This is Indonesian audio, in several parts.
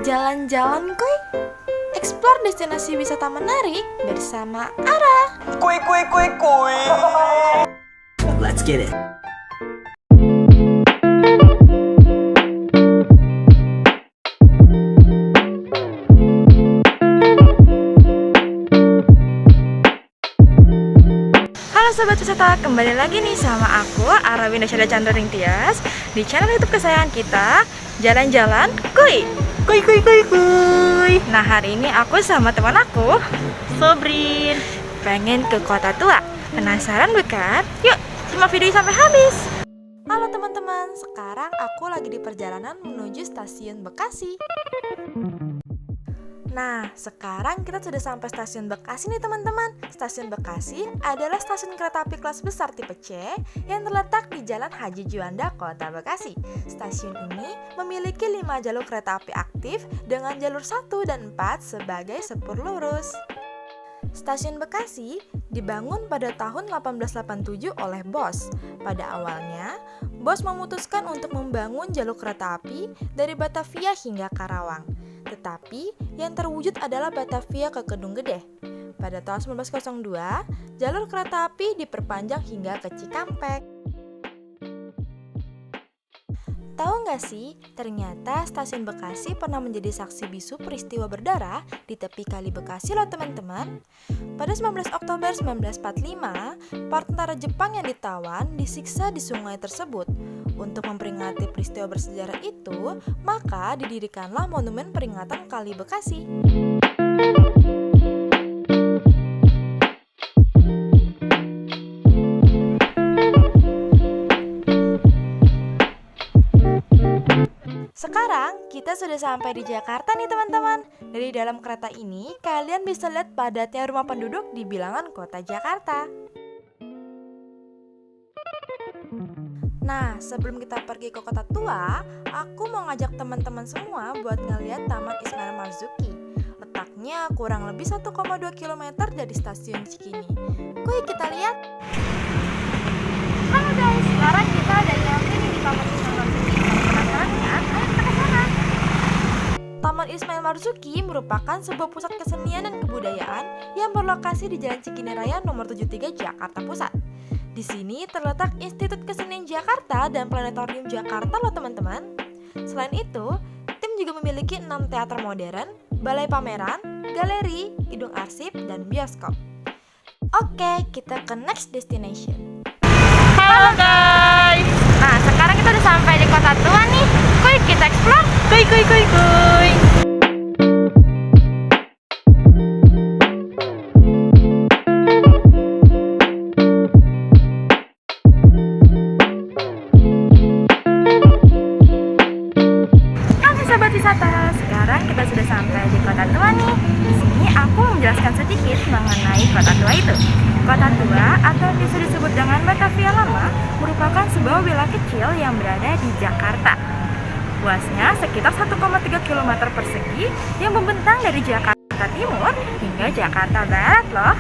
Jalan-jalan kuy, explore destinasi wisata menarik bersama Ara. Kuy kuy kuy kuy. Let's get it. Halo Sobat Wisata, kembali lagi nih sama aku, Ara Windasyada Chandra Ringtyas, di channel YouTube kesayangan kita, Jalan-Jalan Kuy. Kuy kuy kuy kuy. Nah, hari ini aku sama teman aku, Sobrin, pengen ke Kota Tua. Penasaran bukan? Yuk, simak video sampai habis. Halo teman-teman, sekarang aku lagi di perjalanan menuju stasiun Bekasi. Nah, sekarang kita sudah sampai stasiun Bekasi nih teman-teman. Stasiun Bekasi adalah stasiun kereta api kelas besar tipe C yang terletak di Jalan Haji Juanda, Kota Bekasi. Stasiun ini memiliki 5 jalur kereta api aktif dengan jalur 1 dan 4 sebagai sepur lurus. Stasiun Bekasi dibangun pada tahun 1887 oleh Bos. Pada awalnya, Bos memutuskan untuk membangun jalur kereta api dari Batavia hingga Karawang. Tetapi yang terwujud adalah Batavia ke Kedung Gede. Pada tahun 1902, jalur kereta api diperpanjang hingga ke Cikampek. Tahu nggak sih, ternyata stasiun Bekasi pernah menjadi saksi bisu peristiwa berdarah di tepi Kali Bekasi loh teman-teman. Pada 19 Oktober 1945, para tentara Jepang yang ditawan disiksa di sungai tersebut. Untuk memperingati peristiwa bersejarah itu, maka didirikanlah Monumen Peringatan Kali Bekasi. Sekarang kita sudah sampai di Jakarta nih teman-teman. Dari dalam kereta ini kalian bisa lihat padatnya rumah penduduk di bilangan kota Jakarta. Nah, sebelum kita pergi ke Kota Tua, aku mau ngajak teman-teman semua buat ngeliat Taman Ismail Marzuki. Letaknya kurang lebih 1,2 km dari stasiun Cikini. Kuy, kita lihat. Halo guys, sekarang kita ada nyampe di Taman Ismail Marzuki. Penasaran kan? Ayo kita ke sana. Taman Ismail Marzuki merupakan sebuah pusat kesenian dan kebudayaan yang berlokasi di Jalan Cikini Raya nomor 73 Jakarta Pusat. Di sini terletak Institut Kesenian Jakarta dan Planetarium Jakarta loh teman-teman. Selain itu, tim juga memiliki 6 teater modern, balai pameran, galeri, gedung arsip, dan bioskop. Oke, kita ke next destination. Halo guys. Nah, sekarang kita udah sampai di Kota Tua nih. Kuy, kita explore. Kuy kuy kuy kuy. Oke sobat wisata, sekarang kita sudah sampai di Kota Tua nih. Di sini aku menjelaskan sedikit mengenai Kota Tua itu. Kota Tua atau bisa disebut dengan Batavia Lama merupakan sebuah wilayah kecil yang berada di Jakarta. Luasnya sekitar 1,3 km persegi yang membentang dari Jakarta Timur hingga Jakarta Barat loh.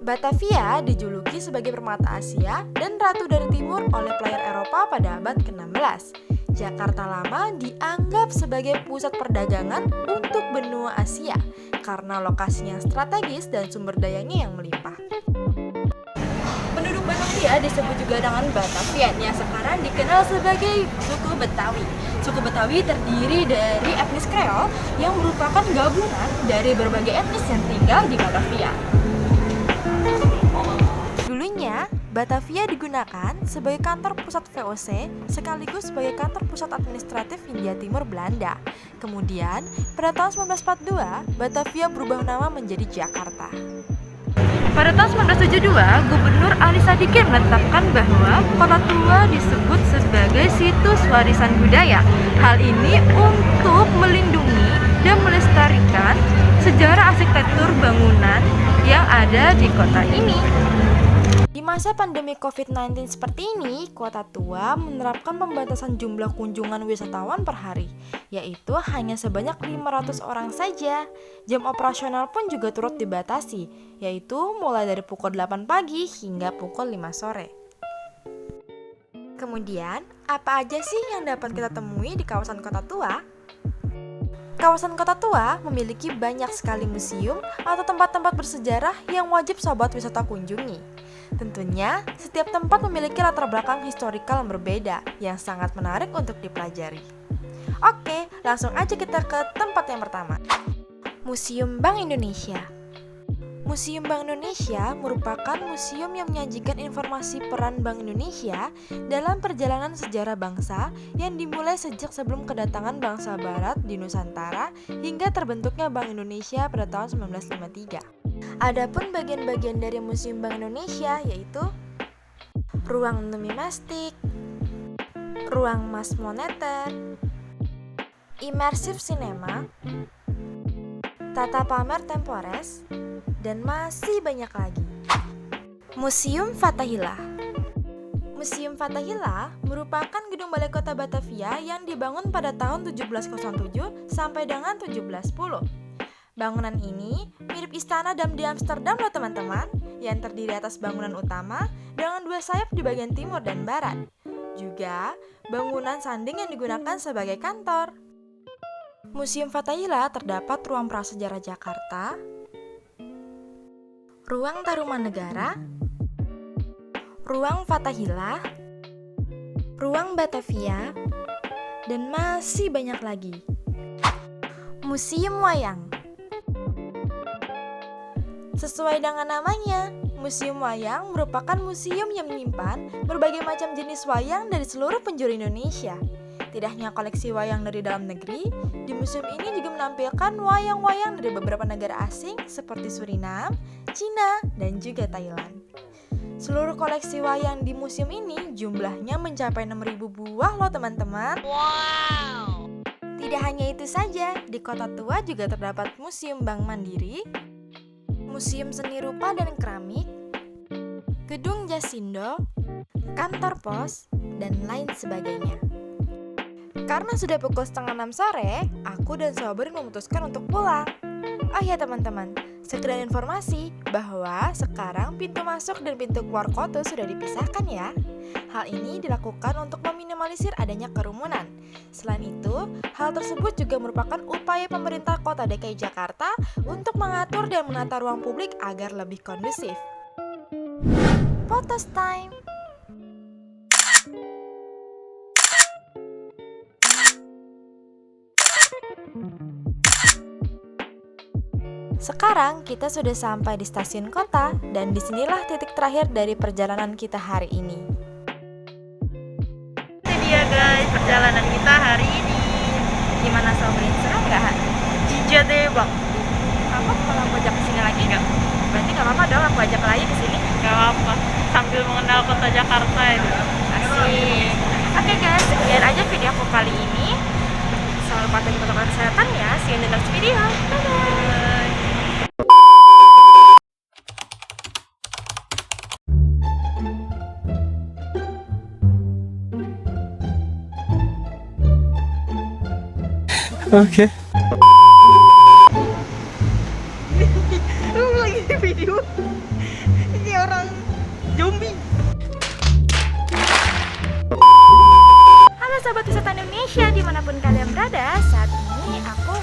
Batavia dijuluki sebagai permata Asia dan ratu dari timur oleh player Eropa pada abad ke-16. Jakarta Lama dianggap sebagai pusat perdagangan untuk benua Asia karena lokasinya strategis dan sumber dayanya yang melimpah. Penduduk Batavia disebut juga dengan Batavian yang sekarang dikenal sebagai suku Betawi. Suku Betawi terdiri dari etnis Kreol yang merupakan gabungan dari berbagai etnis yang tinggal di Batavia. Dulunya, Batavia digunakan sebagai kantor pusat VOC sekaligus sebagai kantor pusat administratif Hindia Timur Belanda. Kemudian, pada tahun 1942, Batavia berubah nama menjadi Jakarta. Pada tahun 1972, Gubernur Ali Sadikin menetapkan bahwa Kota Tua disebut sebagai situs warisan budaya. Hal ini untuk melindungi dan melestarikan sejarah arsitektur bangunan yang ada di kota ini. Di masa pandemi COVID-19 seperti ini, Kota Tua menerapkan pembatasan jumlah kunjungan wisatawan per hari, yaitu hanya sebanyak 500 orang saja. Jam operasional pun juga turut dibatasi, yaitu mulai dari pukul 8 pagi hingga pukul 5 sore. Kemudian, apa aja sih yang dapat kita temui di kawasan Kota Tua? Kawasan Kota Tua memiliki banyak sekali museum atau tempat-tempat bersejarah yang wajib sobat wisata kunjungi. Tentunya, setiap tempat memiliki latar belakang historikal yang berbeda yang sangat menarik untuk dipelajari. Oke, langsung aja kita ke tempat yang pertama. Museum Bank Indonesia. Museum Bank Indonesia merupakan museum yang menyajikan informasi peran Bank Indonesia dalam perjalanan sejarah bangsa yang dimulai sejak sebelum kedatangan bangsa Barat di Nusantara hingga terbentuknya Bank Indonesia pada tahun 1953. Adapun bagian-bagian dari Museum Bank Indonesia yaitu ruang numismatik, ruang mas moneter, imersif cinema, tata pamer tempores, dan masih banyak lagi. Museum Fathahillah. Museum Fathahillah merupakan gedung balai kota Batavia yang dibangun pada tahun 1707 sampai dengan 1710. Bangunan ini mirip istana di Amsterdam loh teman-teman, yang terdiri atas bangunan utama dengan dua sayap di bagian timur dan barat. Juga bangunan sanding yang digunakan sebagai kantor. Museum Fathahillah terdapat ruang prasejarah Jakarta, ruang Tarumanegara, ruang Fathahillah, ruang Batavia, dan masih banyak lagi. Museum Wayang. Sesuai dengan namanya, Museum Wayang merupakan museum yang menyimpan berbagai macam jenis wayang dari seluruh penjuru Indonesia. Tidak hanya koleksi wayang dari dalam negeri, di museum ini juga menampilkan wayang-wayang dari beberapa negara asing seperti Suriname, Cina, dan juga Thailand. Seluruh koleksi wayang di museum ini jumlahnya mencapai 6.000 buah loh teman-teman. Wow! Tidak hanya itu saja, di Kota Tua juga terdapat Museum Bank Mandiri, Museum Seni Rupa dan Keramik, Gedung Jasindo, Kantor Pos, dan lain sebagainya. Karena sudah pukul 5:30 sore, aku dan Sobrin memutuskan untuk pulang. Oh ya teman-teman, sekedar informasi bahwa sekarang pintu masuk dan pintu keluar kota sudah dipisahkan ya. Hal ini dilakukan untuk meminimalisir adanya kerumunan. Selain itu, hal tersebut juga merupakan upaya pemerintah Kota DKI Jakarta untuk mengatur dan menata ruang publik agar lebih kondusif. Photos time. Sekarang kita sudah sampai di stasiun kota dan disinilah titik terakhir dari perjalanan kita hari ini. Ini dia guys, perjalanan kita hari ini. Gimana Sobrin? Seru nggak? Jija deh bang. Apa kalau aku ajak kesini lagi nggak? Berarti nggak apa-apa dong aku ajak lagi kesini. Gak apa, sambil mengenal kota Jakarta itu. Asik. Oke guys, sekian aja video aku kali ini. Selalu patuhi protokol kesehatan ya. See you in the next video. Bye-bye. Oke. Lu lagi di video ini orang zombie. Halo sahabat wisata Indonesia dimanapun kalian berada, saat ini aku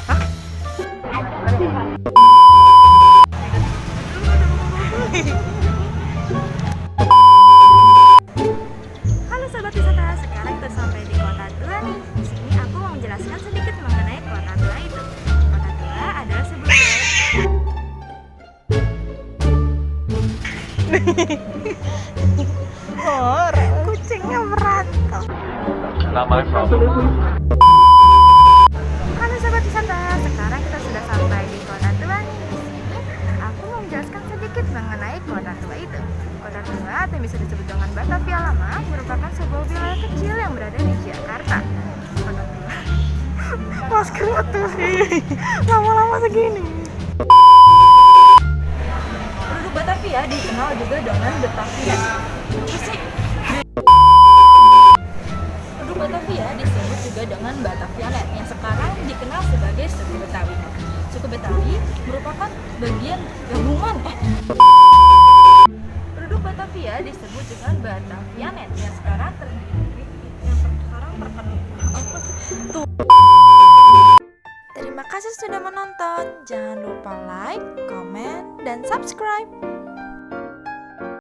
Halo sahabat wisata, sekarang kita sampai di Kota Tua nih. Di sini aku mau menjelaskan sedikit mengenai Kota Tua itu. Kota Tua adalah sebuah kucingnya berantem. Halo sahabat wisata, sekarang kita sudah sampai di Kota Tua nih. Di sini aku mau menjelaskan sedikit mengenai Kota Tua itu. Kota Tua atau yang bisa disebut dengan Batavia Lama merupakan sebuah wilayah kecil yang berada di Jakarta. Kota Tua. Maskernya tuh lama-lama segini. Penduduk Batavia dikenal juga dengan Batavia. Apa sih? Penduduk Batavia disebut juga dengan Batavianet yang sekarang dikenal sebagai suku Betawi. Suku Betawi merupakan bagian gabungan penduduk Batavia disebut dengan Batavianet yang sekarang terkenal. Terima Terima kasih sudah menonton. Jangan lupa like, comment, dan subscribe.